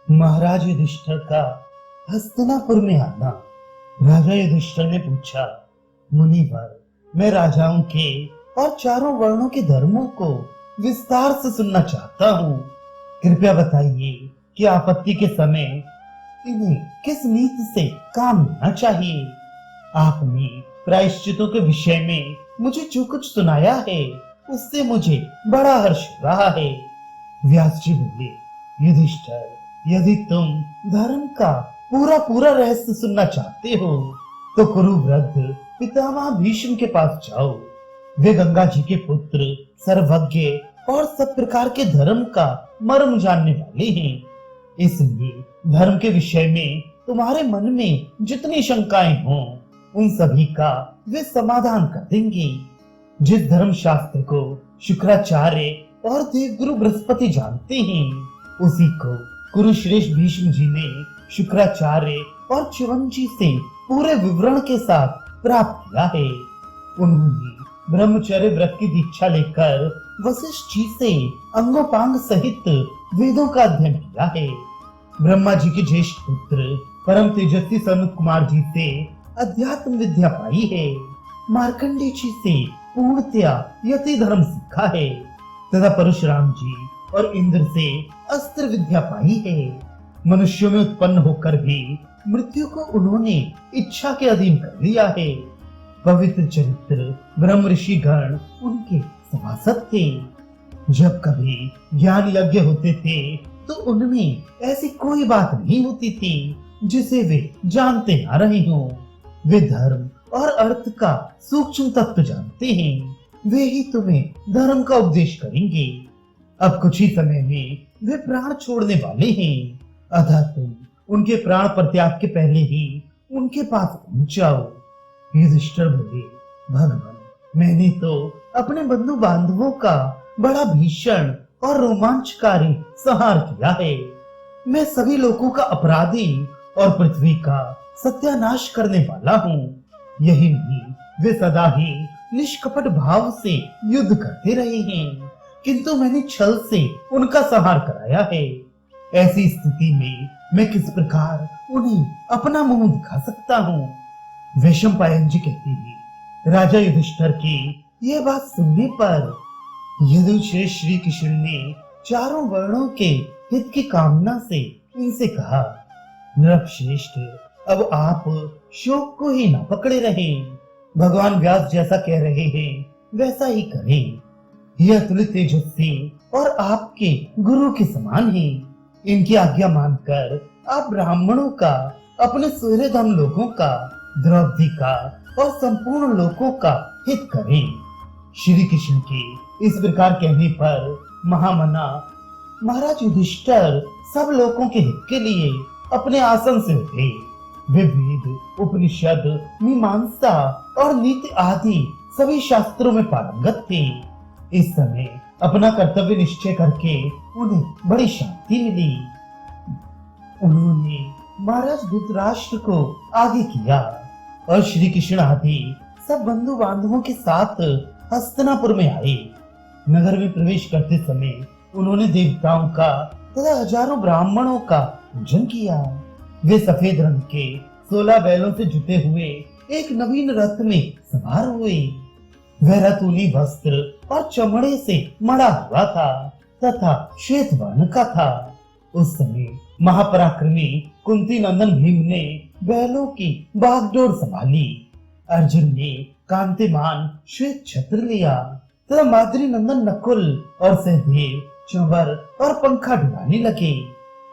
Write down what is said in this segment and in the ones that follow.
महाराज युधिष्ठिर का हस्तिनापुर में आना। राजा युधिष्ठिर ने पूछा, मुनिवर, मैं राजाओं के और चारों वर्णों के धर्मों को विस्तार से सुनना चाहता हूँ। कृपया बताइए कि आपत्ति के समय इन्हें किस नीति से काम लेना चाहिए। आपने प्रायश्चितों के विषय में मुझे जो कुछ सुनाया है उससे मुझे बड़ा हर्ष हो रहा है। व्यास जी बोले, युधिष्ठिर, यदि तुम धर्म का पूरा पूरा रहस्य सुनना चाहते हो तो कुरुवृद्ध पितामह भीष्म के पास जाओ। वे गंगा जी के पुत्र, सर्वज्ञ और सब प्रकार के धर्म का मर्म जानने वाले हैं। इसलिए धर्म के विषय में तुम्हारे मन में जितनी शंकाएं हों उन सभी का वे समाधान कर देंगे। जिस धर्म शास्त्र को शुक्राचार्य और देवगुरु बृहस्पति जानते हैं उसी को कुरुश्रेष्ठ भीष्म जी ने शुक्राचार्य और च्यवनजी से पूरे विवरण के साथ प्राप्त किया है। उन्होंने ब्रह्मचर्य व्रत की दीक्षा लेकर वशिष्ठ जी से अंगोपांग सहित वेदों का अध्ययन किया है। ब्रह्मा जी के ज्येष्ठ पुत्र परम तेजस्वी सनत कुमार जी से अध्यात्म विद्या पाई है। मार्कंडेय जी से पूर्णतया यति धर्म सीखा है तथा परशुराम जी और इंद्र से अस्त्र विद्या पाई है। मनुष्यों में उत्पन्न होकर भी मृत्यु को उन्होंने इच्छा के अधीन कर लिया है। पवित्र चरित्र ब्रह्म ऋषि गण उनके सभासद थे। जब कभी ज्ञान यज्ञ होते थे तो उनमें ऐसी कोई बात नहीं होती थी जिसे वे जानते ना रहे हों। वे धर्म और अर्थ का सूक्ष्म तत्व जानते हैं। वे ही तुम्हें धर्म का उपदेश करेंगे। अब कुछ ही समय में वे प्राण छोड़ने वाले हैं, अतः तुम उनके प्राण परित्याग के पहले ही उनके पास पहुंच जाओ। युधिष्ठिर बोले, भगवान, मैंने तो अपने बंधु बांधवों का बड़ा भीषण और रोमांचकारी संहार किया है। मैं सभी लोगों का अपराधी और पृथ्वी का सत्यानाश करने वाला हूँ। यही नहीं, वे सदा ही निष्कपट भाव से युद्ध करते रहे हैं, किंतु मैंने छल से उनका संहार कराया है। ऐसी स्थिति में मैं किस प्रकार उन्हें अपना मुंह दिखा सकता हूँ। वैशंपायन जी कहते हैं, राजा युधिष्ठिर की यह बात सुनने पर युधिष्ठिर श्री कृष्ण ने चारों वर्णों के हित की कामना से इनसे कहा, नृपश्रेष्ठ, अब आप शोक को ही ना पकड़े रहें। भगवान व्यास जैसा कह रहे हैं वैसा ही करें। यह अतुलित तेजस्वी और आपके गुरु के समान है। इनकी आज्ञा मानकर आप ब्राह्मणों का, अपने सूर्यधम लोगों का, द्रौपदी का और संपूर्ण लोगों का हित करें। श्री कृष्ण के इस प्रकार कहने पर महामना महाराज युधिष्ठिर सब लोगों के हित के लिए अपने आसन से उठे। वे वेद, उपनिषद, मीमांसा और नीति आदि सभी शास्त्रों में पारंगत थे। इस समय अपना कर्तव्य निश्चय करके उन्हें बड़ी शांति मिली। उन्होंने महाराज धृतराष्ट्र को आगे किया और श्री कृष्ण आदि सब बंधु बांधवों के साथ हस्तिनापुर में आए। नगर में प्रवेश करते समय उन्होंने देवताओं का तथा हजारों ब्राह्मणों का पूजन किया। वे सफेद रंग के 16 बैलों से जुटे हुए एक नवीन रथ में सवार हुए। वह रथ ऊनी वस्त्र और चमड़े से मड़ा हुआ था तथा श्वेत वर्ण का था। उस समय महापराक्रमी कुंती नंदन भीम ने बैलों की बागडोर संभाली। अर्जुन ने कांतिमान श्वेत छत्र लिया तथा माद्री नंदन नकुल और सहदेव चंवर और पंखा ढुलाने लगे।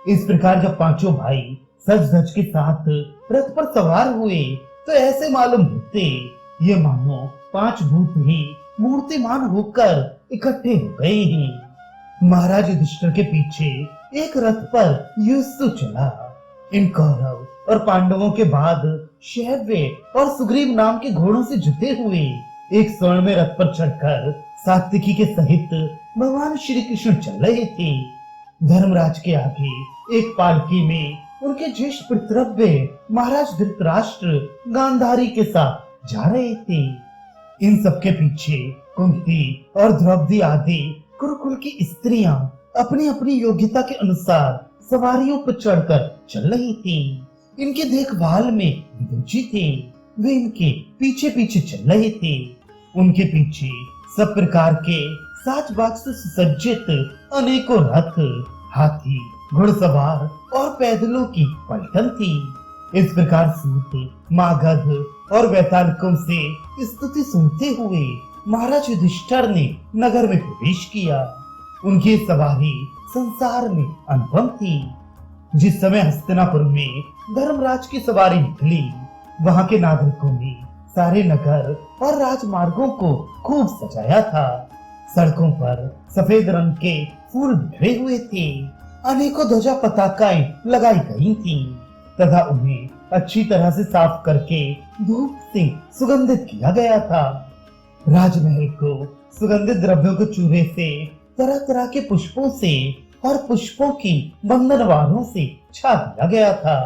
इस प्रकार जब पांचों भाई सज धज के साथ रथ पर सवार हुए तो ऐसे मालूम होते ये मानो 5 भूत ही मूर्तिमान होकर इकट्ठे हो गए हैं। महाराज युधिष्ठिर के पीछे एक रथ पर युष्टु चला। इन कौरव और पांडवों के बाद शैव्य और सुग्रीव नाम के घोड़ों से जुटे हुए एक स्वर्ण में रथ पर चढ़कर सात्विकी के सहित भगवान श्री कृष्ण चल रहे थे। धर्मराज के आगे एक पालकी में उनके ज्येष्ठ पितृव्य महाराज धृतराष्ट्र गांधारी के साथ जा रहे थे। इन सबके पीछे कुंती और द्रौपदी आदि कुरुकुल की स्त्रियां अपनी अपनी योग्यता के अनुसार सवारियों पर चढ़कर चल रही थी। इनके देखभाल में रुचि थे। वे इनके पीछे पीछे चल रहे थे। उनके पीछे सब प्रकार के साज बाज से सुसज्जित अनेकों रथ, हाथी, घुड़सवार और पैदलों की पलटन थी। इस प्रकार सूत, मागध और वैतालिकों से स्तुति सुनते हुए महाराज युधिष्ठिर ने नगर में प्रवेश किया। उनकी सवारी संसार में अनुपम थी। जिस समय हस्तिनापुर में धर्मराज की सवारी निकली, वहां के नागरिकों ने सारे नगर और राजमार्गों को खूब सजाया था। सड़कों पर सफेद रंग के फूल बिखरे हुए थे। अनेकों ध्वजा पताकाएं लगाई गई थीं तथा उन्हें अच्छी तरह से साफ करके धूप से सुगंधित किया गया था। राजमहल को सुगंधित द्रव्यों के चूरे से, तरह तरह के पुष्पों से और पुष्पों की बंधनवारों से छा दिया गया था।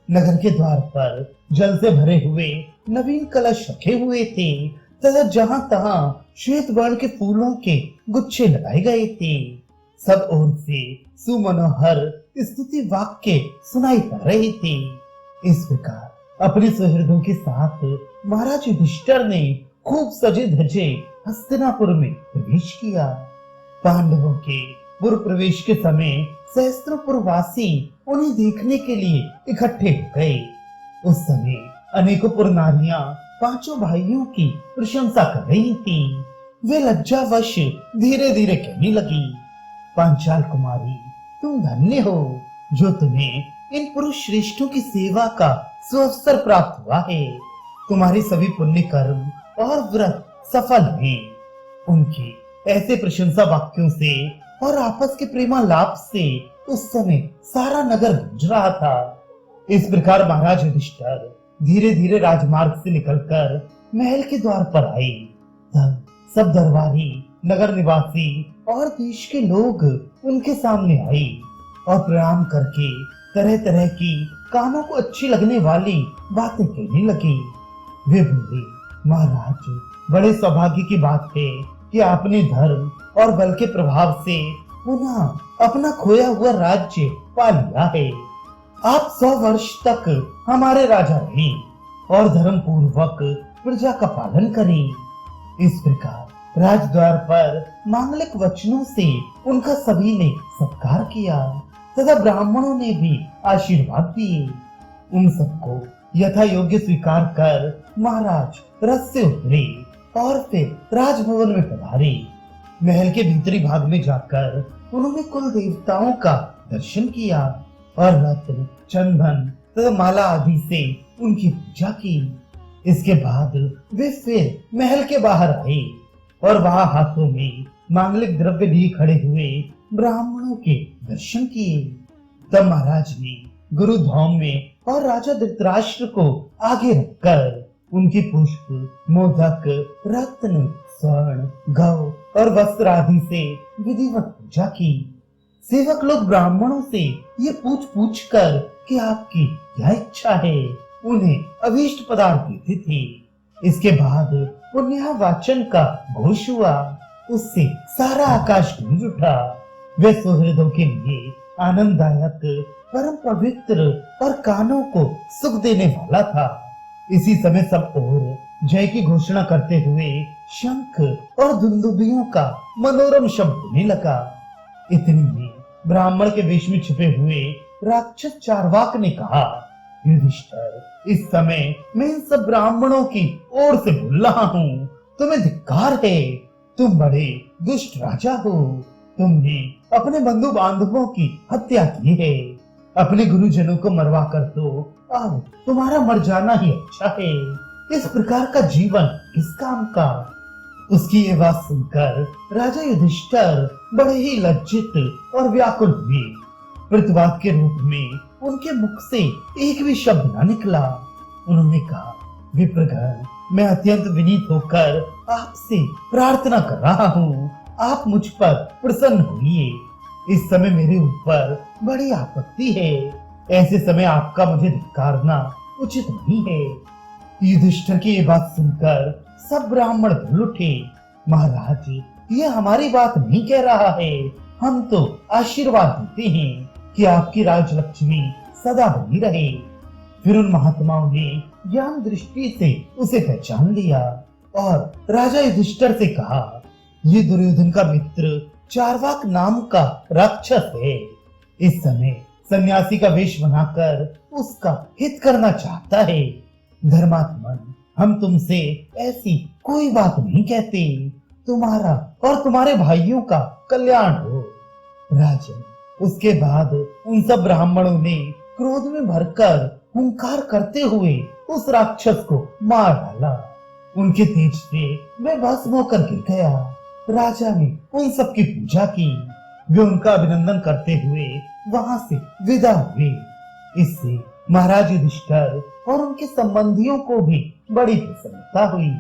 नगर के द्वार पर जल से भरे हुए नवीन कलश रखे हुए थे तथा जहां तहां श्वेत वर्ण के फूलों के गुच्छे लगाए गए थे। सब ओर से सुमनोहर स्तुति वाक्य सुनाई पड़ रहे थे। इस प्रकार अपने सुहृदों के साथ महाराज युधिष्ठिर ने खूब सजे धजे हस्तिनापुर में प्रवेश किया। पांडवों के पूर्व प्रवेश के समय सहस्त्रपुरवासी उन्हें देखने के लिए इकट्ठे हो गए। उस समय अनेकों पुरनारियां पांचों भाइयों की प्रशंसा कर रही थी। वे लज्जावश धीरे धीरे कहने लगी, पांचाल कुमारी, तुम धन्य हो जो तुम्हें इन पुरुष श्रेष्ठों की सेवा का सुअवसर प्राप्त हुआ है। तुम्हारे सभी पुण्य कर्म और व्रत सफल हैं। उनके ऐसे प्रशंसा वाक्यों से और आपस के प्रेमालाप से उस समय सारा नगर गूंज रहा था। इस प्रकार महाराज युधिष्ठिर धीरे धीरे राजमार्ग से निकलकर महल के द्वार पर आए। तब सब दरबारी, नगर निवासी और देश के लोग उनके सामने आए और प्रणाम करके तरह तरह की कानों को अच्छी लगने वाली बातें कहने लगे। वे बोले, महाराज, बड़े सौभाग्य की बात है कि आपने धर्म और बल के प्रभाव से पुनः अपना खोया हुआ राज्य पा लिया है। आप 100 वर्ष तक हमारे राजा रहे और धर्म पूर्वक प्रजा का पालन करें। इस प्रकार राजद्वार पर मांगलिक वचनों से उनका सभी ने सत्कार किया तथा ब्राह्मणों ने भी आशीर्वाद दिए। उन सबको यथा योग्य स्वीकार कर महाराज रथ से उतरे और फिर राजभवन में पधारे। महल के भीतरी भाग में जाकर उन्होंने कुल देवताओं का दर्शन किया और रत्न, चंदन तथा माला आदि से उनकी पूजा की। इसके बाद वे फिर महल के बाहर आए और वहां हाथों में मांगलिक द्रव्य लिए खड़े हुए ब्राह्मणों के दर्शन किए। तब महाराज ने गुरु धौम में और राजा धृतराष्ट्र को आगे रखकर उनकी पुष्प, मोदक, रत्न, स्वर्ण, गौ और वस्त्र आदि से विधिवत पूजा की। सेवक लोग ब्राह्मणों से ये पूछ कर कि आपकी क्या इच्छा है, उन्हें अभीष्ट पदार्थ देते थे। इसके बाद पुण्य वाचन का घोष हुआ। उससे सारा आकाश गूंज उठा। वे सुहृदों के लिए आनंददायक, परम पवित्र और कानों को सुख देने वाला था। इसी समय सब ओर जय की घोषणा करते हुए शंख और दुंदुभियों का मनोरम शब्द होने लगा। इतने में ब्राह्मण के वेश में छुपे हुए राक्षस चारवाक ने कहा, युधिष्ठिर, इस समय मैं इन सब ब्राह्मणों की ओर से बोल रहा हूँ। तुम्हें धिक्कार है। तुम बड़े दुष्ट राजा हो। तुमने अपने बंधु बांधवों की हत्या की है। अपने गुरुजनों को मरवा कर तो अब तुम्हारा मर जाना ही अच्छा है। इस प्रकार का जीवन किस काम का। उसकी ये बात सुनकर राजा युधिष्ठिर बड़े ही लज्जित और व्याकुल हुए। प्रतिवाद के रूप में उनके मुख से एक भी शब्द न निकला। उन्होंने कहा, विप्रगण, मैं अत्यंत विनीत होकर आपसे प्रार्थना कर रहा हूँ। आप मुझ पर प्रसन्न होइए। इस समय मेरे ऊपर बड़ी आपत्ति है। ऐसे समय आपका मुझे धिक्कारना उचित नहीं है। युधिष्ठिर की ये बात सुनकर सब ब्राह्मण बोल उठे, महाराज, ये हमारी बात नहीं कह रहा है। हम तो आशीर्वाद देते हैं। कि आपकी राजलक्ष्मी सदा बनी रहे। फिर उन महात्माओं ने ज्ञान दृष्टि से उसे पहचान लिया और राजा युधिष्ठिर से कहा, ये दुर्योधन का मित्र चारवाक नाम का राक्षस है। इस समय सन्यासी का वेश बनाकर उसका हित करना चाहता है। धर्मात्मन, हम तुमसे ऐसी कोई बात नहीं कहते। तुम्हारा और तुम्हारे भाइयों का कल्याण हो। राजन, उसके बाद उन सब ब्राह्मणों ने क्रोध में भरकर हुंकार करते हुए उस राक्षस को मार डाला। उनके तेज से मैं भस्म होकर गिर गया। राजा ने उन सब की पूजा की। वे उनका अभिनंदन करते हुए वहां से विदा हुए। इससे महाराज युधिष्ठिर और उनके संबंधियों को भी बड़ी प्रसन्नता हुई।